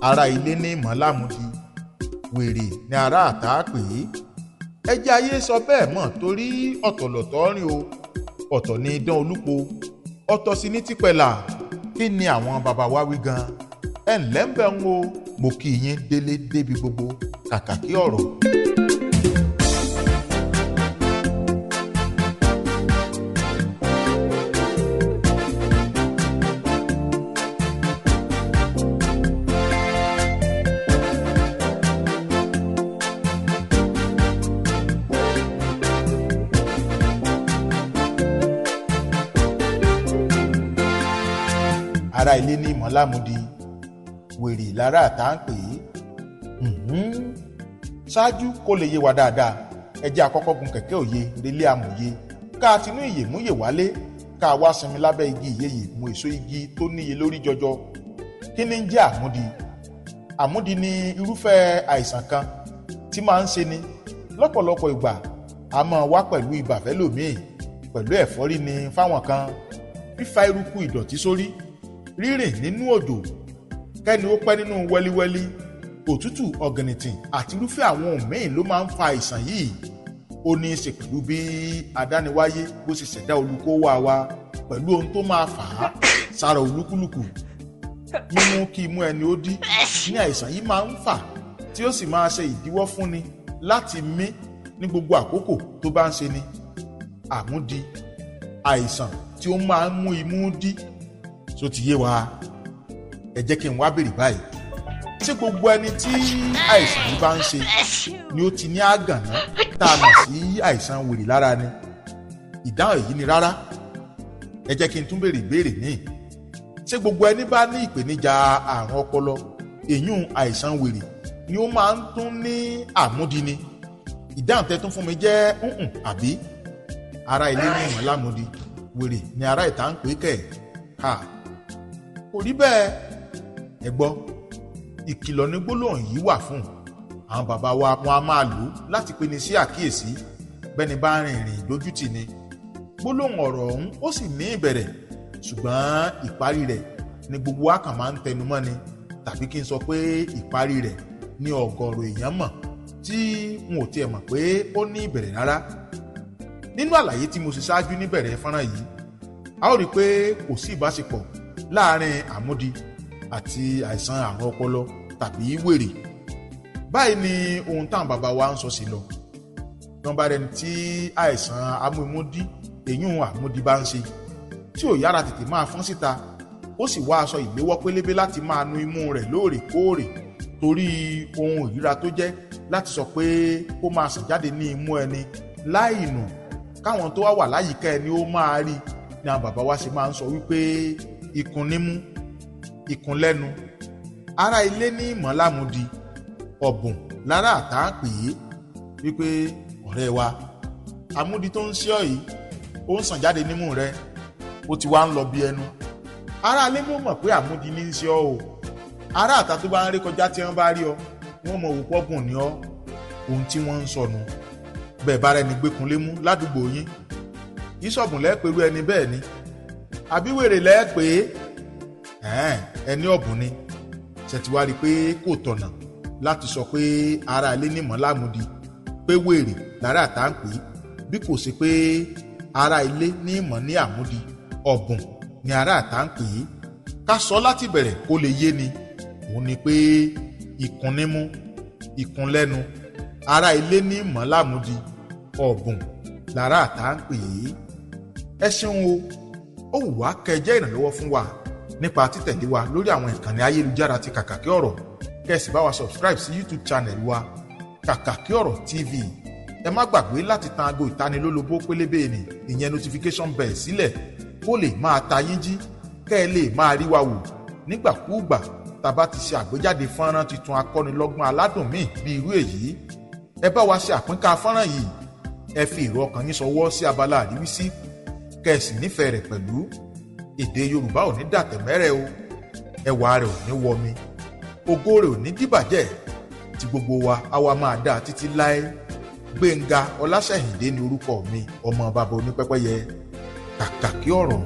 ará ilé ní mọ̀lámùdí, wèrè ní ará àtà pè é. ẹjẹ́ ayé sọ bẹ́ẹ̀ mọ̀ torí ọ̀tọ̀lọ̀tọ̀ rìn o, ọ̀tọ̀ ní idán olúpo, ọ̀tọ̀ sì ní tìpẹ̀là. kí ni àwọn bàbá wa wí gan? ẹ ǹlẹ́ ń bẹ̀ ń wo, mo kí yín délé débi gbogbo kàkàkí ọ̀rọ̀. ará ilé ní mọ̀lámùdí, wèrè lára àtà ń pè é. ṣáájú kó lè yé wa dáadáa, ẹ jẹ́ àkọ́kọ́ gun kẹ̀kẹ́ òye relé amòye, ká tinú ìyè múyè wálé, ká wá sinmi lábẹ́ igi ìyeyè mú èso igi tó níye lórí jọjọ. kí ni ń jẹ́ àmúdi? àmúdi ni irúfẹ́ àìsàn kan tí máa ń ṣe ni lọ́pọ̀lọpọ̀ ìgbà. a máa wá pẹ̀lú ibà fẹ́lòmíì, pẹ̀lú ẹ̀fọ́rí ni fáwọn kan, fífa eruku ìdọ̀tí sórí, rírìn nínú òjò, kẹ́ni ó pẹ́ nínú wẹ́líwẹ́lí, òtútù ọ̀gìnìtìn àti irúfẹ́ àwọn ohun míì ló máa ń fa àìsàn yìí. ó ní í ṣe pẹ̀lú bí adániwáyé bó ṣe ṣẹ̀dá olùkówá wa pẹ̀lú ohun tó máa fà á sára olúkúlùkù. mímú kí imú ẹni ó dí ní àìsàn yìí máa ń fà, tí ó sì máa ṣe ìdíwọ́ fúnni láti mí ní gbogbo àkókò tó bá ń ṣe ni. àmúdi, àìsàn tí ó máa ń mú imú dí. tó ti yé wa, ẹ jẹ́ kí n wá béèrè báyìí, ṣé gbogbo ẹni tí àìsàn yìí bá ń ṣe ni ó ti ní àgànná tá a mọ̀ sí àìsàn wèrè lára ni? ìdáhùn èyí ni rárá. ẹ jẹ́ kí n tún béèrè ìbéèrè míì, ṣé gbogbo ẹni bá ní ìpèníjà àrùn ọpọlọ, èyún àìsàn wèrè, ni ó máa ń tún ní àmúdi ni? ìdáhùn tẹ́ tún fún mi jẹ́ àbí? ará ilé ní mọ̀lámùdí, wèrè ni ará ìta ń pè kẹ̀ kò rí bẹ́ẹ̀. ẹ gbọ́, ìkìlọ̀ ní gbólóhùn yìí wà fún. àwọn bàbá wa wọn a máa lò láti pe ni sí àkíyèsí bẹ́ni bá rìn ìrìn ìdójútì ni. gbólóhùn ọ̀rọ̀ ọ̀hún ó sì ní ìbẹ̀rẹ̀, ṣùgbọ́n ìparí rẹ̀ ni gbogbo wa kàn máa ń tẹnu mọ́ ni, tàbí kí n sọ pé ìparí rẹ̀ ni ọ̀gọ̀rọ̀ èèyàn mọ̀ tí wọn ò tiẹ̀ mọ̀ pé ó ní ìbẹ̀rẹ̀ rárá. nínú àlàyé tí mo ṣe ṣáájú níbẹ̀rẹ̀ fọ́nrán yìí, a ó rí i pé kò sí ìbáṣepọ̀ láàárín àmúdi àti àìsàn àrùn ọpọlọ tàbí wèrè. báyìí ni ohun táwọn bàbá wa ń sọ sí lọ. nọ́mbà rẹ̀ tí àìsàn amúimúdí, èyún àmúdi bá ń ṣe, tí ò yára tètè máa fọ́n síta, ó sì wá aṣọ ìléwọ́ pélébé láti máa nu imú rẹ̀ lóòrèkóòrè torí ohun ìríra tó jẹ́ láti sọ pé kó máa sàn jáde ní imú ẹni láì nù, káwọn tó wà láyìíká ẹni ó máa rí. ni àwọn bàbá wa ṣe máa ń sọ wípé ikùn nímú, ikùn lẹ́nu. ará ilé ní mọ̀lámùdí, ọ̀bùn lára àtà ń pè é wípé ọ̀rẹ́ wa, àmúdi tó ń ṣe ọ́ yìí ó ń sàn jáde nímú rẹ, ó ti wá ń lọ bí ẹnu. ará ilé mọ̀ mọ̀ pé àmúdi ní í ṣe ọ́ o. ará àtà tó bá ń rí kọjá tí wọ́n bá rí ọ, wọ́n mọ̀ òkú ọ̀bùn ní ọ́. ohun tí wọ́n ń sọnù. bẹ́ẹ̀ bá rẹni gbékunlé mú ládùúgbò yín, ìṣọ̀bùn lẹ́ẹ̀pẹ̀rú ẹni bẹ́ẹ̀ ni, àbí wèrè lẹ́ẹ̀pẹ́ ẹni ọ̀bùn ni. ṣe ti wá rí i pé kò tọ̀nà láti sọ pé ará ilé ní mọ̀lámùdí pé wèrè lára àtà ń pè é, bí kò sí pé ará ilé ní ìmọ̀ ní àmúdi, ọ̀bùn ni ará àtà ń pè é. ká sọ láti bẹ̀rẹ̀ kó lè yé ni. òun ni pé ikùn nímú, ikùn lẹ́nu, ará ilé ní mọ̀lámùdí, ọ̀bùn lára àtà ń pè é. ẹ ṣeun o, ó wù wá kẹ́ jẹ́ ìrànlọ́wọ́ fún wa nípa títẹ̀lé wa lórí àwọn ìkànnì ayélujára ti Kàkàkí Ọ̀rọ̀. kẹ́sì bá wa subscribe sí YouTube channel wa Kàkàkí Ọ̀rọ̀ TV. ẹ má gbàgbé láti tan aago ìtanilólobó pélébé ni, ìyẹn notification bell sílẹ̀, kó lè máa ta yín jí, kẹ́ ẹ lè máa rí wa wò nígbàkúùgbà tá a bá ti ṣe àgbéjáde fọ́nrán tuntun akọ́nilọ́gbọ́n aládùn míì bí irú èyí. ẹ bá wa ṣe àpínká fọ́nrán yìí, ẹ fi èrò ọkàn yín ṣọwọ́ sí abala àríwísí, kẹ́sì nífẹ̀ẹ́ rẹ̀ pẹ̀lú. èdè Yorùbá ò ní dàtẹ̀mẹ́rẹ̀ o, ẹwà rẹ̀ ò ní wọmi, ògo rẹ̀ ò ní dìbàjẹ́, tí gbogbo wa á wá máa dá títí láé. Gbénga Ọláṣẹ̀yìndé ni orúkọ mi, ọmọ bàbá onípẹ́pẹ́yẹ. Kàkàkí Ọ̀rọ̀.